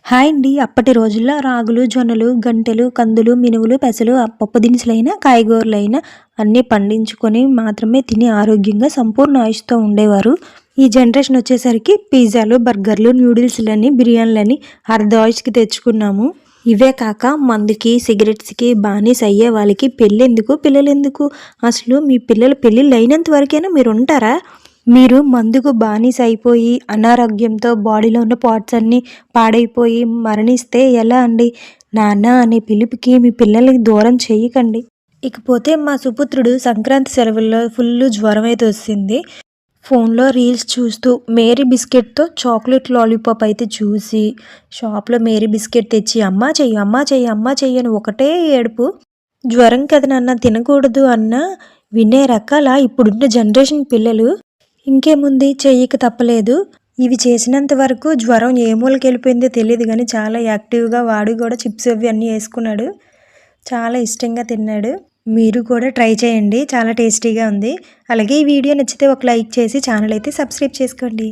Hi అండి. అప్పటి రోజుల్లో రాగులు, జొన్నలు, గంటెలు, కందులు, మినువులు, పెసలు, పప్పు దినుసులైన, కాయగూరలైన అన్నీ పండించుకొని మాత్రమే తిని ఆరోగ్యంగా సంపూర్ణ ఆయుష్‌తో ఉండేవారు. ఈ జనరేషన్ వచ్చేసరికి పిజ్జాలు, బర్గర్‌లు, న్యూడిల్స్‌లని, బిర్యానీలని అర్ధ ఆయుష్‌కి తెచ్చుకున్నాము. ఇవే కాక మందుకి, సిగరెట్స్‌కి బానిస అయ్యే వాళ్ళకి పెళ్ళెందుకు, పిల్లలెందుకు? అసలు మీ పిల్లల పెళ్ళిళ్ళు అయినంత వరకైనా మీరుంటారా? మీరు మందుకు బానిస అయిపోయి అనారోగ్యంతో బాడీలో ఉన్న పార్ట్స్ అన్నీ పాడైపోయి మరణిస్తే ఎలా అండి? నాన్న అనే పిలుపుకి మీ పిల్లల్ని దూరం చేయకండి. ఇకపోతే మా సుపుత్రుడు సంక్రాంతి సెలవుల్లో ఫుల్లు జ్వరం అయితే వచ్చింది. ఫోన్లో రీల్స్ చూస్తూ మేరీ బిస్కెట్తో చాక్లెట్ లాలీపాప్ అయితే చూసి షాప్లో మేరీ బిస్కెట్ తెచ్చి అమ్మా చెయ్యి, అమ్మా చెయ్యి, అమ్మా చెయ్యి అని ఒకటే ఏడుపు. జ్వరం కదా నాన్న తినకూడదు అన్నా వినే రకాల ఇప్పుడున్న జనరేషన్ పిల్లలు. ఇంకేముంది చెయ్యక తప్పలేదు. ఇవి చేసినంత వరకు జ్వరం ఏ మూలకెళ్ళిపోయిందో తెలీదు గానీ చాలా యాక్టివ్‌గా వాడు గూడా చిప్స్ అవి అన్నీ యేసుకున్నాడు. చాలా ఇష్టంగా తిన్నాడు. మీరు కూడా ట్రై చేయండి. చాలా టేస్టీగా ఉంది. అలాగే ఈ వీడియో నచ్చితే ఒక లైక్ చేసి ఛానల్ అయితే సబ్స్క్రైబ్ చేసుకోండి.